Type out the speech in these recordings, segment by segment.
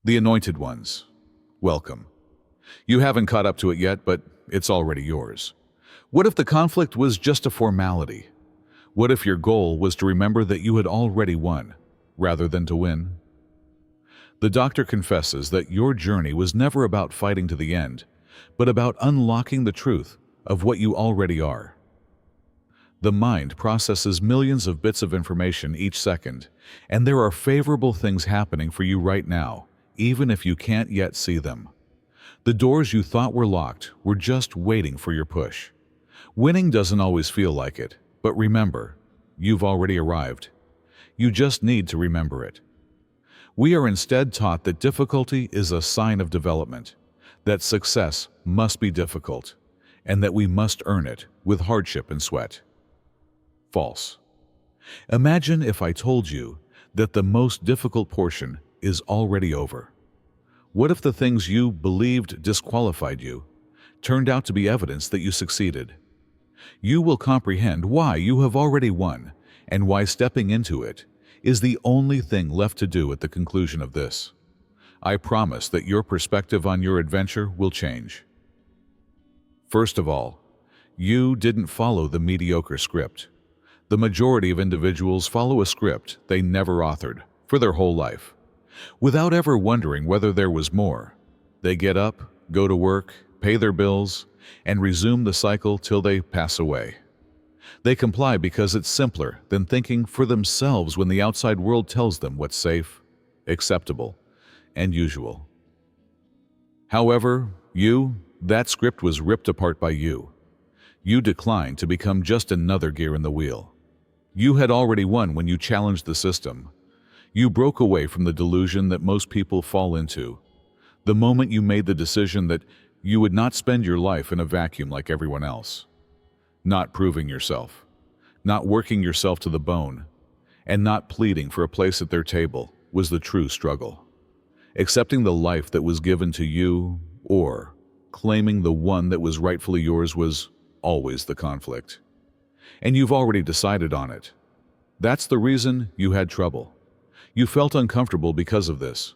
The Anointed Ones. Welcome. You haven't caught up to it yet, but it's already yours. What if the conflict was just a formality? What if your goal was to remember that you had already won, rather than to win? The doctor confesses that your journey was never about fighting to the end, but about unlocking the truth of what you already are. The mind processes millions of bits of information each second, and there are favorable things happening for you right now, even if you can't yet see them. The doors you thought were locked were just waiting for your push. Winning doesn't always feel like it, but remember, you've already arrived. You just need to remember it. We are instead taught that difficulty is a sign of development, that success must be difficult, and that we must earn it with hardship and sweat. False. Imagine if I told you that the most difficult portion is already over. What if the things you believed disqualified you turned out to be evidence that you succeeded? You will comprehend why you have already won and why stepping into it is the only thing left to do at the conclusion of this. I promise that your perspective on your adventure will change. First of all, you didn't follow the mediocre script. The majority of individuals follow a script they never authored for their whole life. Without ever wondering whether there was more, they get up, go to work, pay their bills, and resume the cycle till they pass away. They comply because it's simpler than thinking for themselves when the outside world tells them what's safe, acceptable, and usual. However, that script was ripped apart by you. You declined to become just another gear in the wheel. You had already won when you challenged the system. You broke away from the delusion that most people fall into. The moment you made the decision that you would not spend your life in a vacuum like everyone else. Not proving yourself, not working yourself to the bone, and not pleading for a place at their table was the true struggle. Accepting the life that was given to you, or claiming the one that was rightfully yours, was always the conflict. And you've already decided on it. That's the reason you had trouble. You felt uncomfortable because of this.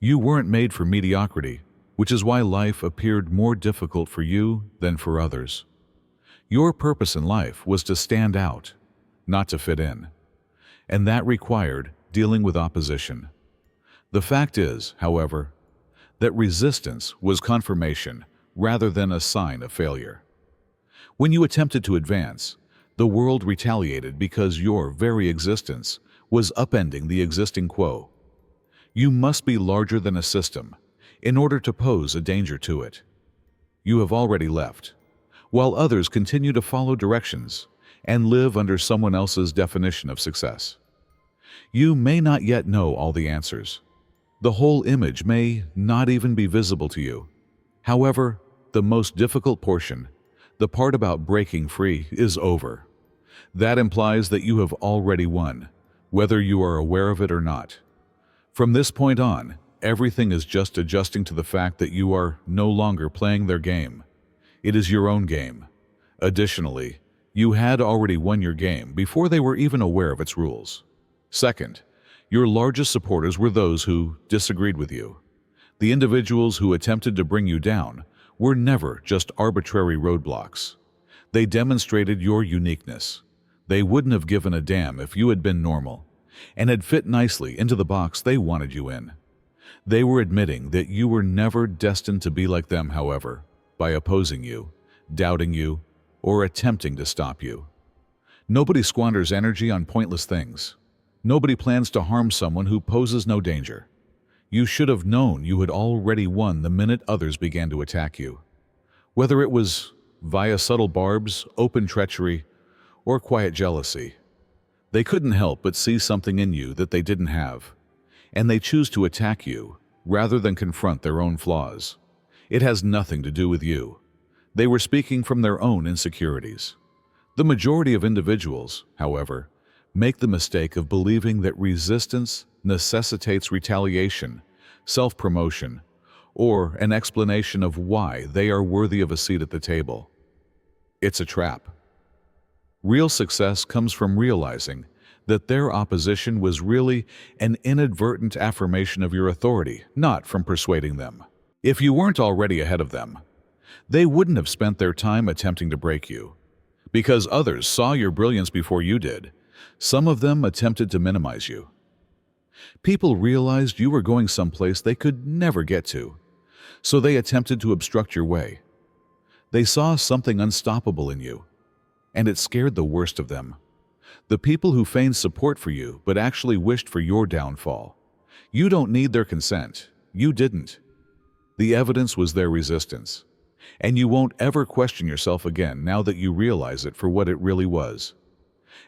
You weren't made for mediocrity, which is why life appeared more difficult for you than for others. Your purpose in life was to stand out, not to fit in. And that required dealing with opposition. The fact is, however, that resistance was confirmation rather than a sign of failure. When you attempted to advance, the world retaliated because your very existence was upending the existing quo. You must be larger than a system in order to pose a danger to it. You have already left, while others continue to follow directions and live under someone else's definition of success. You may not yet know all the answers. The whole image may not even be visible to you. However, the most difficult portion, the part about breaking free, is over. That implies that you have already won, whether you are aware of it or not. From this point on, everything is just adjusting to the fact that you are no longer playing their game. It is your own game. Additionally, you had already won your game before they were even aware of its rules. Second, your largest supporters were those who disagreed with you. The individuals who attempted to bring you down were never just arbitrary roadblocks. They demonstrated your uniqueness. They wouldn't have given a damn if you had been normal and had fit nicely into the box they wanted you in. They were admitting that you were never destined to be like them, however, by opposing you, doubting you, or attempting to stop you. Nobody squanders energy on pointless things. Nobody plans to harm someone who poses no danger. You should have known you had already won the minute others began to attack you. Whether it was via subtle barbs, open treachery, or quiet jealousy, they couldn't help but see something in you that they didn't have, and they choose to attack you rather than confront their own flaws. It has nothing to do with you. They were speaking from their own insecurities. The majority of individuals, however, make the mistake of believing that resistance necessitates retaliation, self-promotion, or an explanation of why they are worthy of a seat at the table. It's a trap. Real success comes from realizing that their opposition was really an inadvertent affirmation of your authority, not from persuading them. If you weren't already ahead of them, they wouldn't have spent their time attempting to break you. Because others saw your brilliance before you did, some of them attempted to minimize you. People realized you were going someplace they could never get to, so they attempted to obstruct your way. They saw something unstoppable in you, and it scared the worst of them. The people who feigned support for you but actually wished for your downfall. You don't need their consent. You didn't. The evidence was their resistance. And you won't ever question yourself again now that you realize it for what it really was.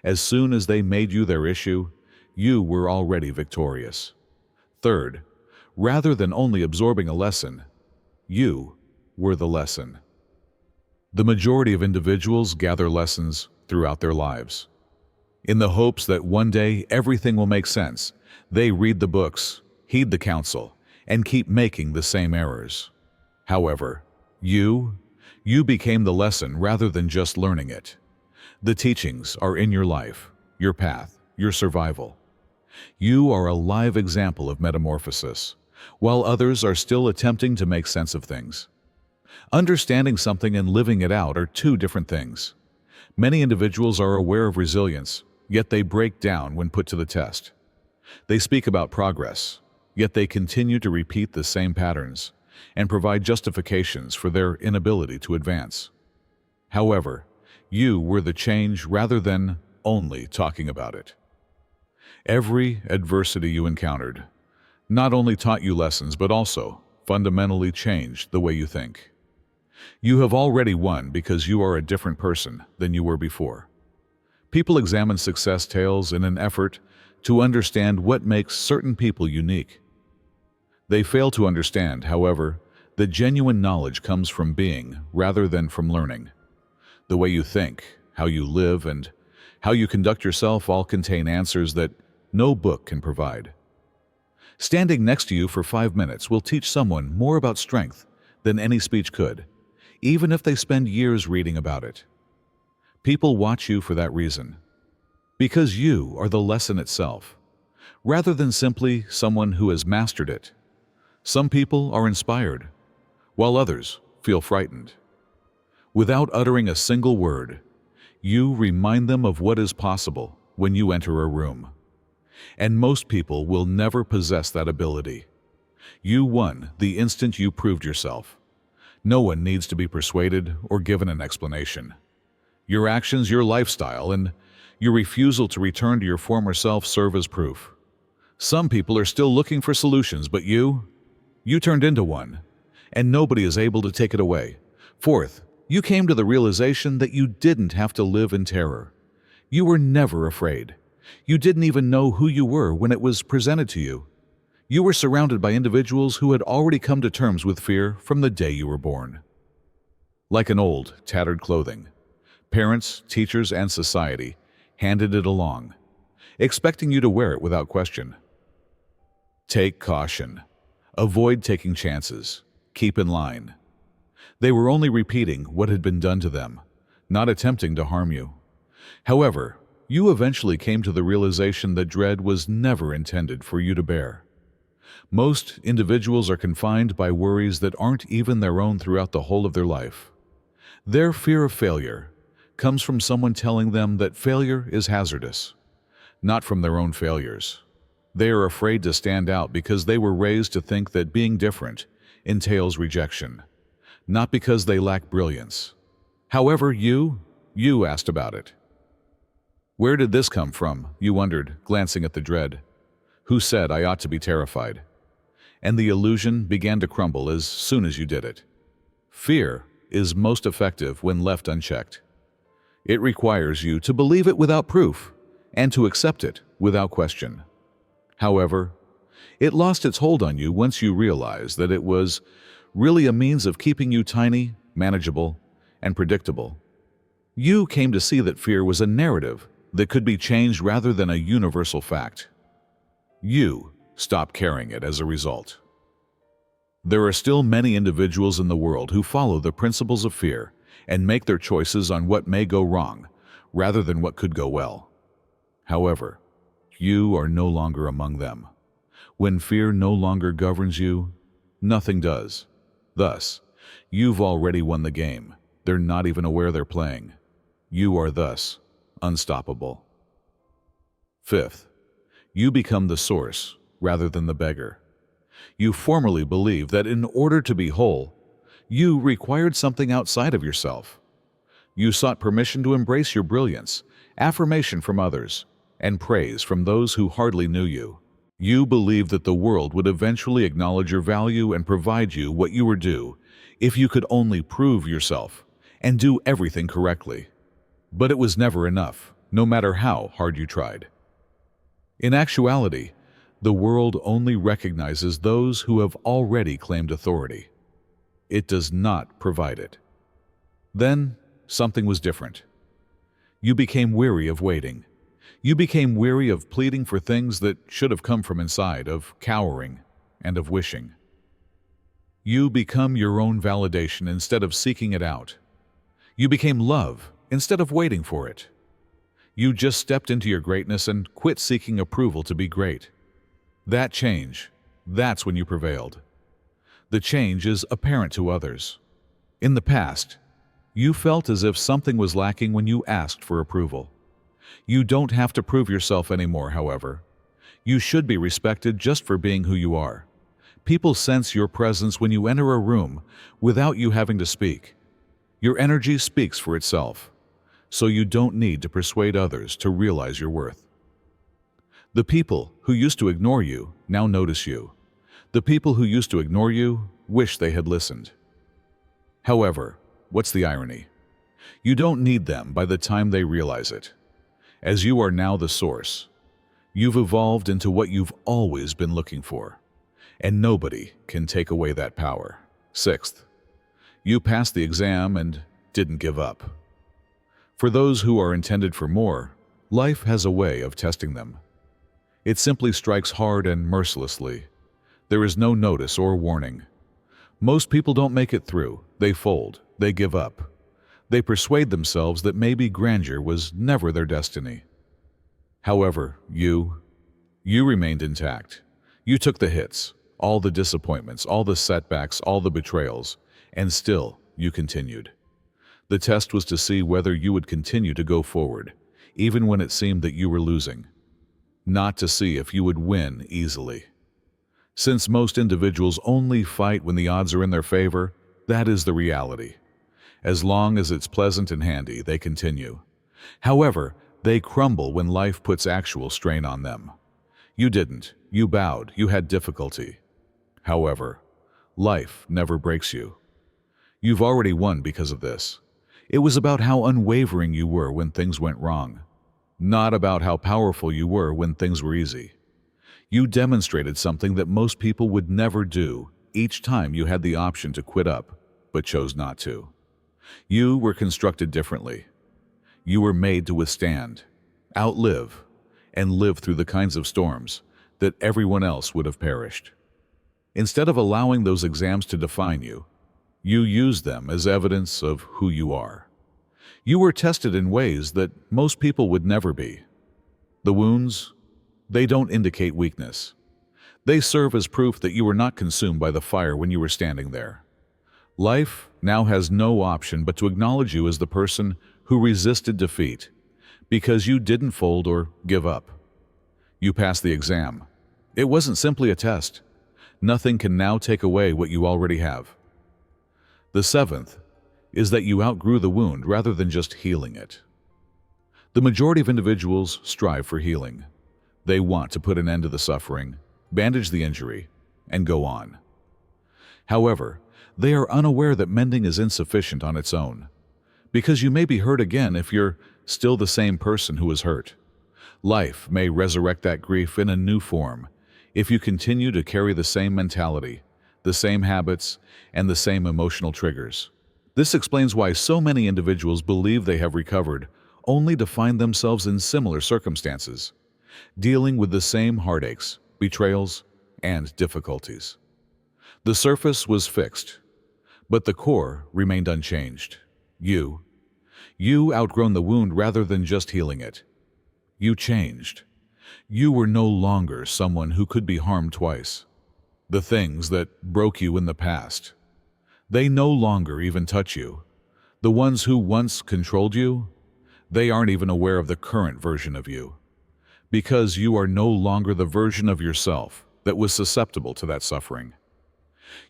As soon as they made you their issue, you were already victorious. Third, rather than only absorbing a lesson, you were the lesson. The majority of individuals gather lessons throughout their lives. In the hopes that one day everything will make sense, they read the books, heed the counsel, and keep making the same errors. However, you became the lesson rather than just learning it. The teachings are in your life, your path, your survival. You are a live example of metamorphosis, while others are still attempting to make sense of things. Understanding something and living it out are two different things. Many individuals are aware of resilience, yet they break down when put to the test. They speak about progress, yet they continue to repeat the same patterns and provide justifications for their inability to advance. However, you were the change rather than only talking about it. Every adversity you encountered not only taught you lessons but also fundamentally changed the way you think. You have already won because you are a different person than you were before. People examine success tales in an effort to understand what makes certain people unique. They fail to understand, however, that genuine knowledge comes from being rather than from learning. The way you think, how you live, and how you conduct yourself all contain answers that no book can provide. Standing next to you for 5 minutes will teach someone more about strength than any speech could, even if they spend years reading about it. People watch you for that reason, because you are the lesson itself, rather than simply someone who has mastered it. Some people are inspired, while others feel frightened. Without uttering a single word, you remind them of what is possible when you enter a room. And most people will never possess that ability. You won the instant you proved yourself. No one needs to be persuaded or given an explanation. Your actions, your lifestyle, and your refusal to return to your former self serve as proof. Some people are still looking for solutions, but you turned into one, and nobody is able to take it away. Fourth, you came to the realization that you didn't have to live in terror. You were never afraid. You didn't even know who you were when it was presented to you. You were surrounded by individuals who had already come to terms with fear from the day you were born. Like an old, tattered clothing, parents, teachers, and society handed it along, expecting you to wear it without question. Take caution. Avoid taking chances. Keep in line. They were only repeating what had been done to them, not attempting to harm you. However, you eventually came to the realization that dread was never intended for you to bear. Most individuals are confined by worries that aren't even their own throughout the whole of their life. Their fear of failure comes from someone telling them that failure is hazardous, not from their own failures. They are afraid to stand out because they were raised to think that being different entails rejection, not because they lack brilliance. However, you asked about it. Where did this come from? You wondered, glancing at the dread. Who said I ought to be terrified? And the illusion began to crumble as soon as you did it. Fear is most effective when left unchecked. It requires you to believe it without proof and to accept it without question. However, it lost its hold on you once you realized that it was really a means of keeping you tiny, manageable, and predictable. You came to see that fear was a narrative that could be changed rather than a universal fact. You stopped carrying it as a result. There are still many individuals in the world who follow the principles of fear and make their choices on what may go wrong rather than what could go well. However, you are no longer among them. When fear no longer governs you, nothing does. Thus, you've already won the game. They're not even aware they're playing. You are thus unstoppable. Fifth, you become the source rather than the beggar. You formerly believed that in order to be whole, you required something outside of yourself. You sought permission to embrace your brilliance, affirmation from others, and praise from those who hardly knew you. You believed that the world would eventually acknowledge your value and provide you what you were due if you could only prove yourself and do everything correctly. But it was never enough, no matter how hard you tried. In actuality, the world only recognizes those who have already claimed authority. It does not provide it. Then, something was different. You became weary of waiting. You became weary of pleading for things that should have come from inside, of cowering and of wishing. You become your own validation instead of seeking it out. You became love instead of waiting for it. You just stepped into your greatness and quit seeking approval to be great. That change, that's when you prevailed. The change is apparent to others. In the past, you felt as if something was lacking when you asked for approval. You don't have to prove yourself anymore, however. You should be respected just for being who you are. People sense your presence when you enter a room without you having to speak. Your energy speaks for itself, so you don't need to persuade others to realize your worth. The people who used to ignore you now notice you. The people who used to ignore you wish they had listened. However, what's the irony? You don't need them by the time they realize it. As you are now the source, you've evolved into what you've always been looking for, and nobody can take away that power. Sixth, you passed the exam and didn't give up. For those who are intended for more, life has a way of testing them. It simply strikes hard and mercilessly. There is no notice or warning. Most people don't make it through. They fold. They give up. They persuade themselves that maybe grandeur was never their destiny. However, you remained intact. You took the hits, all the disappointments, all the setbacks, all the betrayals, and still you continued. The test was to see whether you would continue to go forward, even when it seemed that you were losing. Not to see if you would win easily. Since most individuals only fight when the odds are in their favor, that is the reality. As long as it's pleasant and handy, they continue. However, they crumble when life puts actual strain on them. You didn't. You bowed. You had difficulty. However, life never breaks you. You've already won because of this. It was about how unwavering you were when things went wrong, not about how powerful you were when things were easy. You demonstrated something that most people would never do each time you had the option to quit up, but chose not to. You were constructed differently. You were made to withstand, outlive, and live through the kinds of storms that everyone else would have perished. Instead of allowing those exams to define you, you used them as evidence of who you are. You were tested in ways that most people would never be. The wounds, they don't indicate weakness. They serve as proof that you were not consumed by the fire when you were standing there. Life now has no option but to acknowledge you as the person who resisted defeat because you didn't fold or give up. You passed the exam. It wasn't simply a test. Nothing can now take away what you already have. The seventh is that you outgrew the wound rather than just healing it. The majority of individuals strive for healing. They want to put an end to the suffering, bandage the injury, and go on. However, they are unaware that mending is insufficient on its own, because you may be hurt again if you're still the same person who was hurt. Life may resurrect that grief in a new form if you continue to carry the same mentality, the same habits, and the same emotional triggers. This explains why so many individuals believe they have recovered, only to find themselves in similar circumstances, dealing with the same heartaches, betrayals, and difficulties. The surface was fixed, but the core remained unchanged. You outgrown the wound rather than just healing it. You changed. You were no longer someone who could be harmed twice. The things that broke you in the past, they no longer even touch you. The ones who once controlled you, they aren't even aware of the current version of you, because you are no longer the version of yourself that was susceptible to that suffering.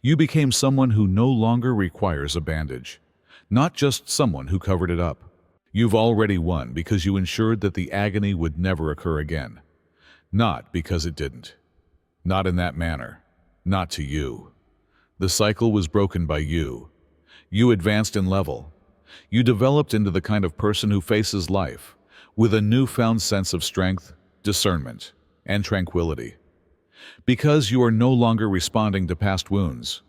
You became someone who no longer requires a bandage, not just someone who covered it up. You've already won because you ensured that the agony would never occur again, not because it didn't. Not in that manner, not to you. The cycle was broken by you. You advanced in level. You developed into the kind of person who faces life with a newfound sense of strength, discernment, and tranquility. Because you are no longer responding to past wounds.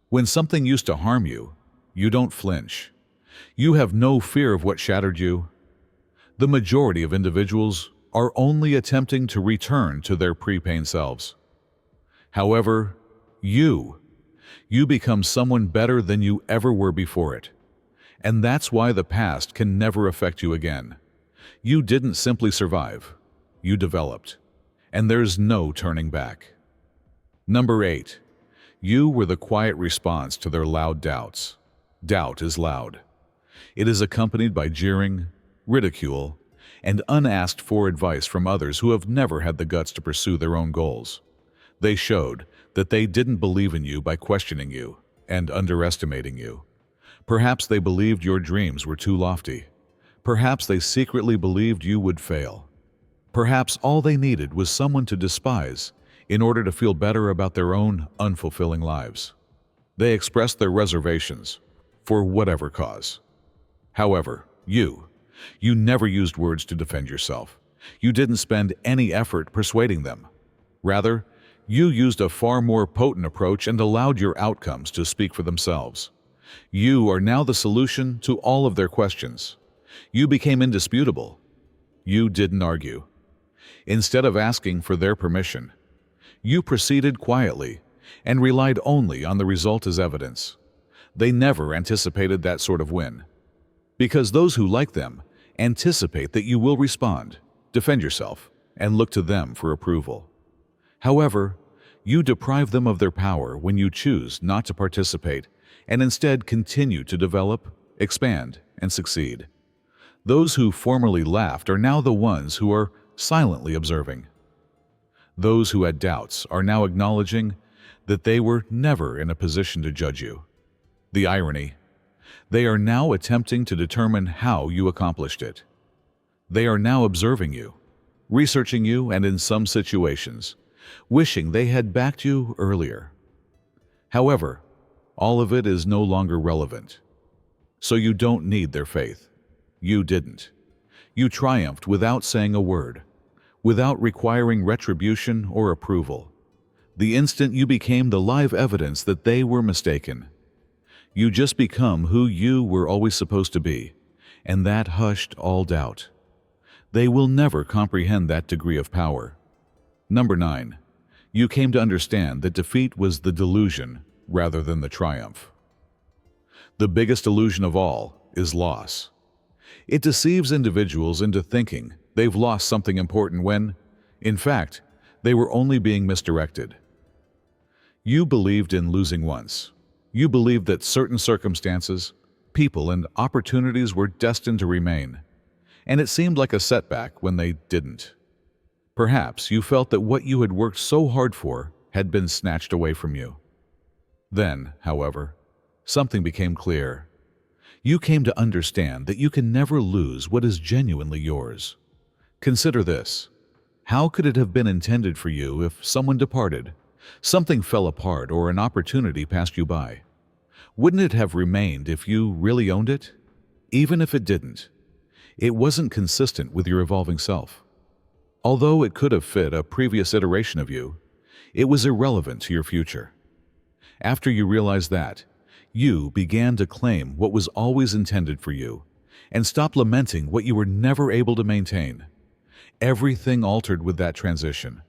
When something used to harm you, you don't flinch. You have no fear of what shattered you. The majority of individuals are only attempting to return to their pre-pain selves. However, you become someone better than you ever were before it. And that's why the past can never affect you again. You didn't simply survive. You developed. And there's no turning back. Number 8. You were the quiet response to their loud doubts. Doubt is loud. It is accompanied by jeering, ridicule, and unasked for advice from others who have never had the guts to pursue their own goals. They showed that they didn't believe in you by questioning you and underestimating you. Perhaps they believed your dreams were too lofty. Perhaps they secretly believed you would fail. Perhaps all they needed was someone to despise in order to feel better about their own unfulfilling lives. They expressed their reservations for whatever cause. However, you never used words to defend yourself. You didn't spend any effort persuading them. Rather, you used a far more potent approach and allowed your outcomes to speak for themselves. You are now the solution to all of their questions. You became indisputable. You didn't argue. Instead of asking for their permission, you proceeded quietly and relied only on the result as evidence. They never anticipated that sort of win. Because those who like them anticipate that you will respond, defend yourself, and look to them for approval. However, you deprive them of their power when you choose not to participate and instead continue to develop, expand, and succeed. Those who formerly laughed are now the ones who are silently observing. Those who had doubts are now acknowledging that they were never in a position to judge you. The irony: they are now attempting to determine how you accomplished it. They are now observing you, researching you, and in some situations, wishing they had backed you earlier. However, all of it is no longer relevant. So you don't need their faith. You didn't. You triumphed without saying a word, without requiring retribution or approval. The instant you became the live evidence that they were mistaken. You just become who you were always supposed to be, and that hushed all doubt. They will never comprehend that degree of power. Number 9. You came to understand that defeat was the delusion rather than the triumph. The biggest illusion of all is loss. It deceives individuals into thinking they've lost something important when, in fact, they were only being misdirected. You believed in losing once. You believed that certain circumstances, people, and opportunities were destined to remain, and it seemed like a setback when they didn't. Perhaps you felt that what you had worked so hard for had been snatched away from you. Then, however, something became clear. You came to understand that you can never lose what is genuinely yours. Consider this. How could it have been intended for you if someone departed, something fell apart, or an opportunity passed you by? Wouldn't it have remained if you really owned it? Even if it didn't, it wasn't consistent with your evolving self. Although it could have fit a previous iteration of you, it was irrelevant to your future. After you realized that, you began to claim what was always intended for you and stop lamenting what you were never able to maintain. Everything altered with that transition,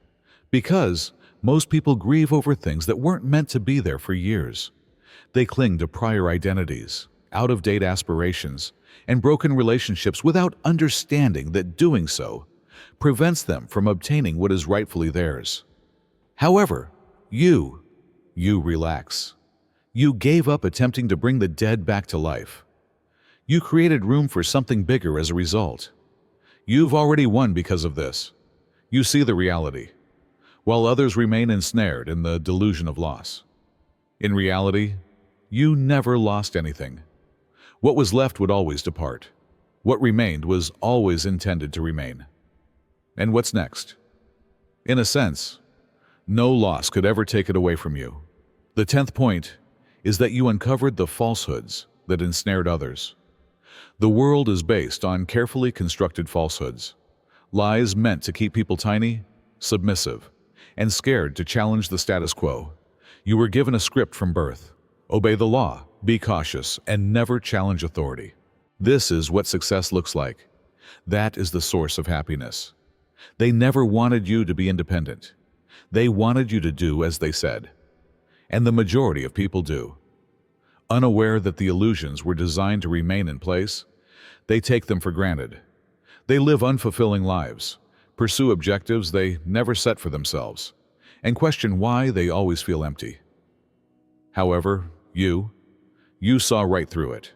because most people grieve over things that weren't meant to be there for years. They cling to prior identities, out-of-date aspirations, and broken relationships without understanding that doing so prevents them from obtaining what is rightfully theirs. However, you relax. You gave up attempting to bring the dead back to life. You created room for something bigger as a result. You've already won because of this. You see the reality, while others remain ensnared in the delusion of loss. In reality, you never lost anything. What was left would always depart. What remained was always intended to remain. And what's next? In a sense, no loss could ever take it away from you. The 10th point is that you uncovered the falsehoods that ensnared others. The world is based on carefully constructed falsehoods, lies meant to keep people tiny, submissive, and scared to challenge the status quo. You were given a script from birth. Obey the law, be cautious, and never challenge authority. This is what success looks like. That is the source of happiness. They never wanted you to be independent. They wanted you to do as they said. And the majority of people do. Unaware that the illusions were designed to remain in place, they take them for granted. They live unfulfilling lives, pursue objectives they never set for themselves, and question why they always feel empty. However, you saw right through it.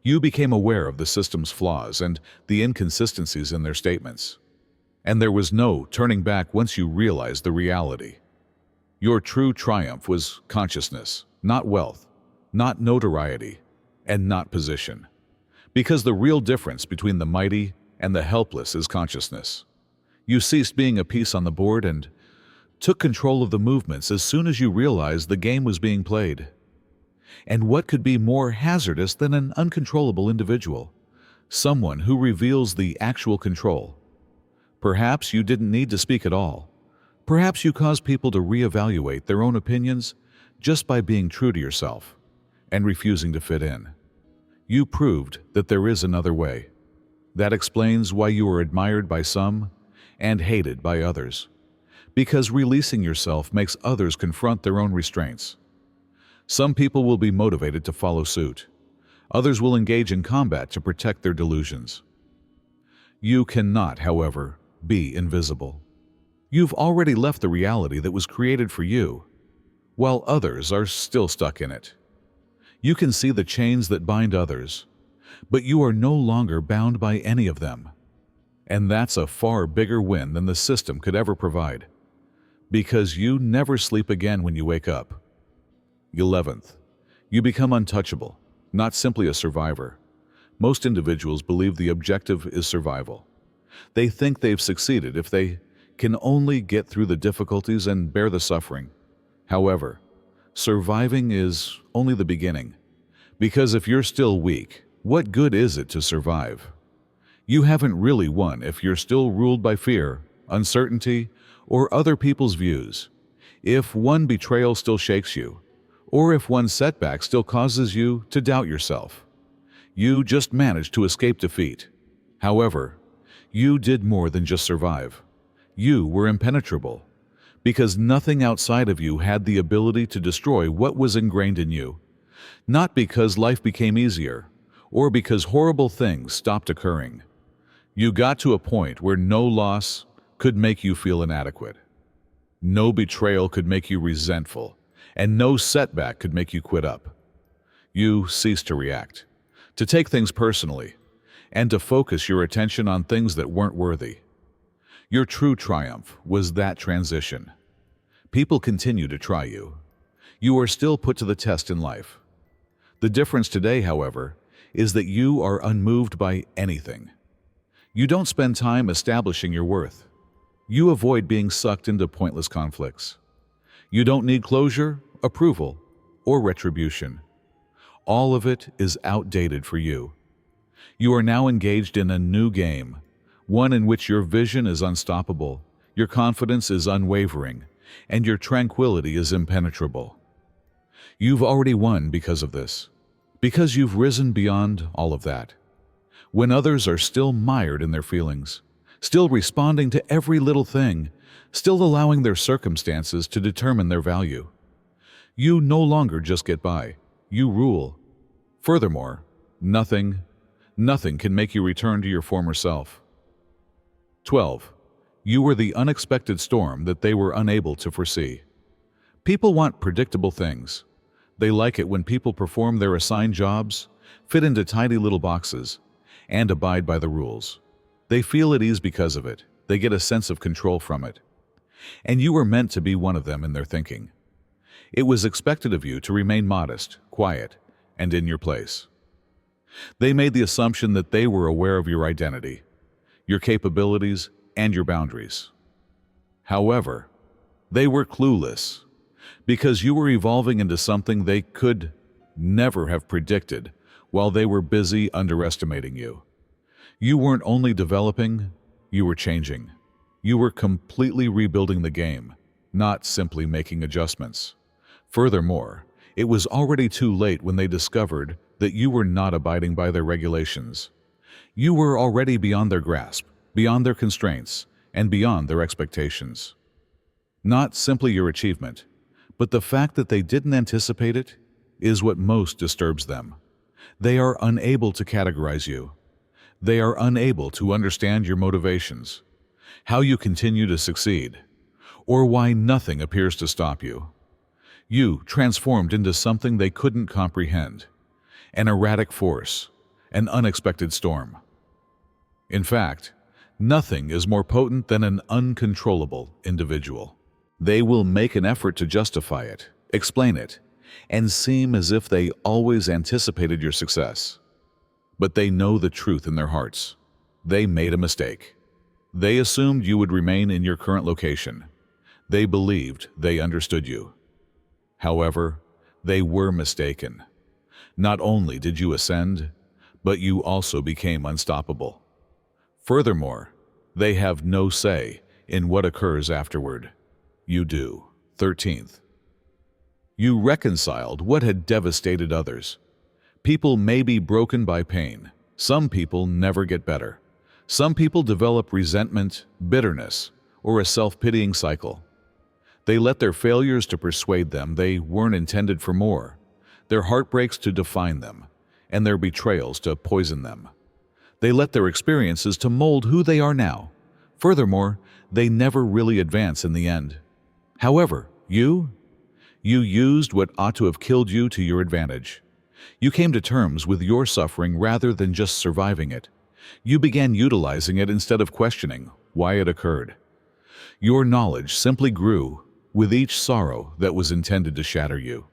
You became aware of the system's flaws and the inconsistencies in their statements. And there was no turning back once you realized the reality. Your true triumph was consciousness, not wealth, not notoriety, and not position. Because the real difference between the mighty and the helpless is consciousness. You ceased being a piece on the board and took control of the movements as soon as you realized the game was being played. And what could be more hazardous than an uncontrollable individual? Someone who reveals the actual control. Perhaps you didn't need to speak at all. Perhaps you caused people to reevaluate their own opinions just by being true to yourself and refusing to fit in. You proved that there is another way. That explains why you are admired by some and hated by others. Because releasing yourself makes others confront their own restraints. Some people will be motivated to follow suit. Others will engage in combat to protect their delusions. You cannot, however, be invisible. You've already left the reality that was created for you, while others are still stuck in it. You can see the chains that bind others, but you are no longer bound by any of them. And that's a far bigger win than the system could ever provide, because you never sleep again when you wake up. 11th, you become untouchable, not simply a survivor. Most individuals believe the objective is survival. They think they've succeeded if they can only get through the difficulties and bear the suffering. However, surviving is only the beginning. Because if you're still weak, what good is it to survive? You haven't really won if you're still ruled by fear, uncertainty, or other people's views. If one betrayal still shakes you, or if one setback still causes you to doubt yourself, you just managed to escape defeat. However, you did more than just survive. You were impenetrable, because nothing outside of you had the ability to destroy what was ingrained in you. Not because life became easier, or because horrible things stopped occurring. You got to a point where no loss could make you feel inadequate. No betrayal could make you resentful, and no setback could make you quit up. You ceased to react, to take things personally, and to focus your attention on things that weren't worthy. Your true triumph was that transition. People continue to try you. You are still put to the test in life. The difference today, however, is that you are unmoved by anything. You don't spend time establishing your worth. You avoid being sucked into pointless conflicts. You don't need closure, approval, or retribution. All of it is outdated for you. You are now engaged in a new game, one in which your vision is unstoppable, your confidence is unwavering, and your tranquility is impenetrable. You've already won because of this, because you've risen beyond all of that. When others are still mired in their feelings, still responding to every little thing, still allowing their circumstances to determine their value, you no longer just get by, you rule. Furthermore, nothing can make you return to your former self. 12. You were the unexpected storm that they were unable to foresee. People want predictable things. They like it when people perform their assigned jobs, fit into tidy little boxes, and abide by the rules. They feel at ease because of it. They get a sense of control from it. And you were meant to be one of them in their thinking. It was expected of you to remain modest, quiet, and in your place. They made the assumption that they were aware of your identity, your capabilities, and your boundaries. However, they were clueless, because you were evolving into something they could never have predicted while they were busy underestimating you. You weren't only developing, you were changing. You were completely rebuilding the game, not simply making adjustments. Furthermore, it was already too late when they discovered that you were not abiding by their regulations. You were already beyond their grasp, beyond their constraints, and beyond their expectations. Not simply your achievement, but the fact that they didn't anticipate it is what most disturbs them. They are unable to categorize you. They are unable to understand your motivations, how you continue to succeed, or why nothing appears to stop you. You transformed into something they couldn't comprehend, an erratic force, an unexpected storm. In fact, nothing is more potent than an uncontrollable individual. They will make an effort to justify it, explain it, and seem as if they always anticipated your success. But they know the truth in their hearts. They made a mistake. They assumed you would remain in your current location. They believed they understood you. However, they were mistaken. Not only did you ascend, but you also became unstoppable. Furthermore, they have no say in what occurs afterward. You do. 13th. You reconciled what had devastated others. People may be broken by pain. Some people never get better. Some people develop resentment, bitterness, or a self-pitying cycle. They let their failures to persuade them they weren't intended for more, their heartbreaks to define them, and their betrayals to poison them. They let their experiences to mold who they are now. Furthermore, they never really advance in the end. However, you used what ought to have killed you to your advantage. You came to terms with your suffering rather than just surviving it. You began utilizing it instead of questioning why it occurred. Your knowledge simply grew with each sorrow that was intended to shatter you.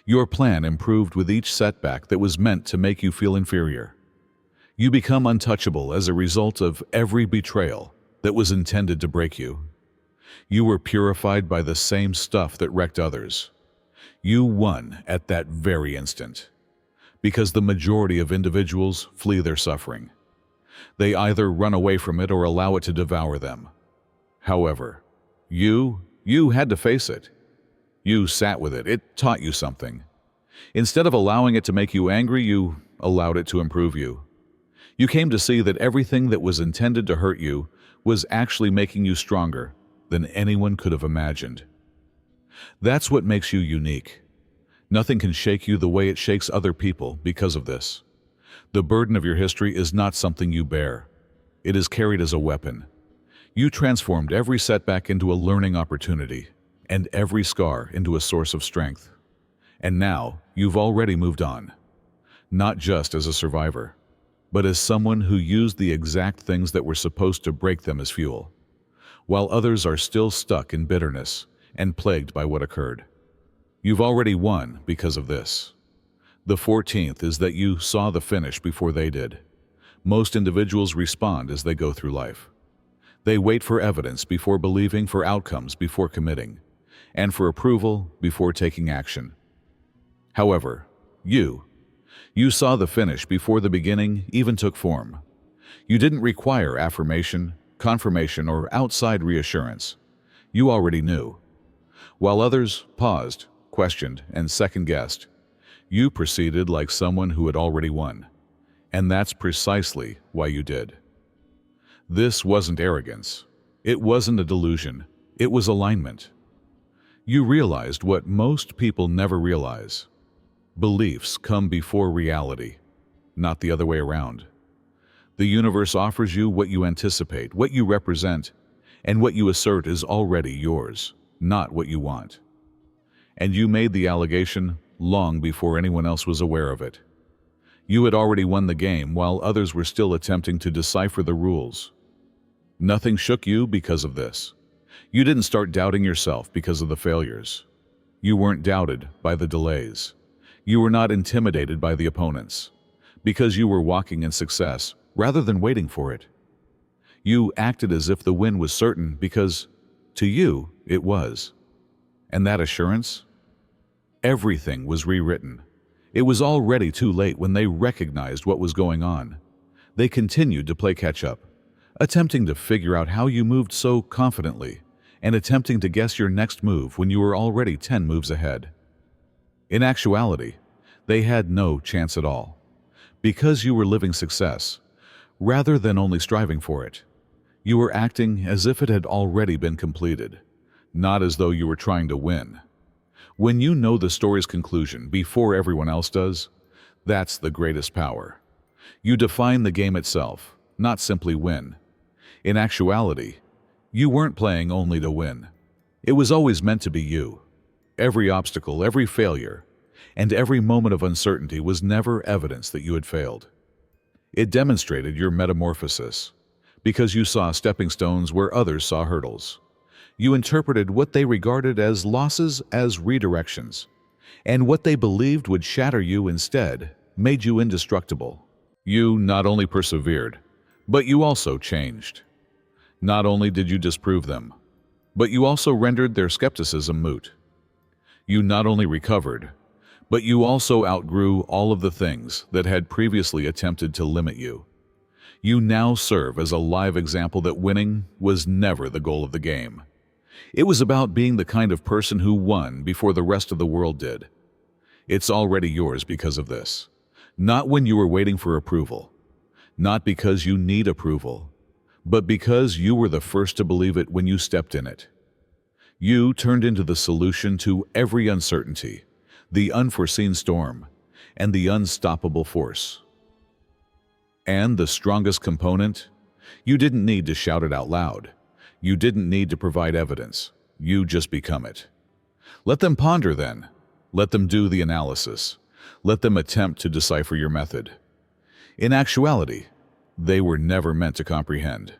Your plan improved with each setback that was meant to make you feel inferior. You become untouchable as a result of every betrayal that was intended to break you. You were purified by the same stuff that wrecked others. You won at that very instant, because the majority of individuals flee their suffering. They either run away from it or allow it to devour them. However, you had to face it. You sat with it. It taught you something. Instead of allowing it to make you angry, you allowed it to improve you. You came to see that everything that was intended to hurt you was actually making you stronger than anyone could have imagined. That's what makes you unique. Nothing can shake you the way it shakes other people because of this. The burden of your history is not something you bear. It is carried as a weapon. You transformed every setback into a learning opportunity, and every scar into a source of strength. And now, you've already moved on. Not just as a survivor, but as someone who used the exact things that were supposed to break them as fuel, while others are still stuck in bitterness and plagued by what occurred. You've already won because of this. The 14th is that you saw the finish before they did. Most individuals respond as they go through life. They wait for evidence before believing, for outcomes before committing, and for approval before taking action. However, you saw the finish before the beginning even took form. You didn't require affirmation, confirmation, or outside reassurance. You already knew. While others paused, questioned, and second-guessed, you proceeded like someone who had already won. And that's precisely why you did. This wasn't arrogance. It wasn't a delusion. It was alignment. You realized what most people never realize. Beliefs come before reality, not the other way around. The universe offers you what you anticipate, what you represent, And what you assert is already yours, not what you want. And you made the allegation long before anyone else was aware of it. You had already won the game while others were still attempting to decipher the rules. Nothing shook you because of this. You didn't start doubting yourself because of the failures. You weren't doubted by the delays. You were not intimidated by the opponents, because you were walking in success rather than waiting for it. You acted as if the win was certain because, to you, it was. And that assurance? Everything was rewritten. It was already too late when they recognized what was going on. They continued to play catch-up, attempting to figure out how you moved so confidently, and attempting to guess your next move when you were already 10 moves ahead. In actuality, they had no chance at all, because you were living success, rather than only striving for it. You were acting as if it had already been completed, not as though you were trying to win. When you know the story's conclusion before everyone else does, that's the greatest power. You define the game itself, not simply win. In actuality, you weren't playing only to win. It was always meant to be you. Every obstacle, every failure, and every moment of uncertainty was never evidence that you had failed. It demonstrated your metamorphosis, because you saw stepping stones where others saw hurdles. You interpreted what they regarded as losses as redirections, and what they believed would shatter you instead made you indestructible. You not only persevered, but you also changed. Not only did you disprove them, but you also rendered their skepticism moot. You not only recovered, but you also outgrew all of the things that had previously attempted to limit you. You now serve as a live example that winning was never the goal of the game. It was about being the kind of person who won before the rest of the world did. It's already yours because of this. Not when you were waiting for approval. Not because you need approval, but because you were the first to believe it when you stepped in it. You turned into the solution to every uncertainty, the unforeseen storm, and the unstoppable force. And the strongest component? You didn't need to shout it out loud. You didn't need to provide evidence. You just become it. Let them ponder then. Let them do the analysis. Let them attempt to decipher your method. In actuality, they were never meant to comprehend,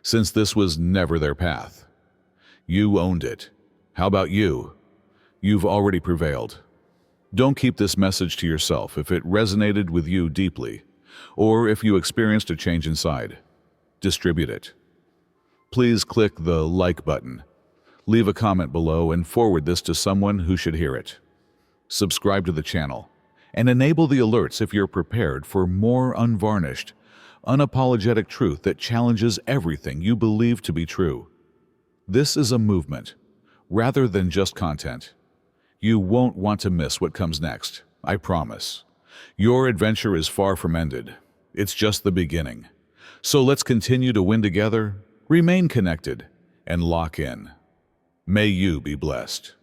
since this was never their path. You owned it. How about you? You've already prevailed. Don't keep this message to yourself if it resonated with you deeply, or if you experienced a change inside. Distribute it. Please click the like button, leave a comment below, and forward this to someone who should hear it. Subscribe to the channel, and enable the alerts if you're prepared for more unvarnished, unapologetic truth that challenges everything you believe to be true. This is a movement, rather than just content. You won't want to miss what comes next, I promise. Your adventure is far from ended. It's just the beginning. So let's continue to win together, remain connected, and lock in. May you be blessed.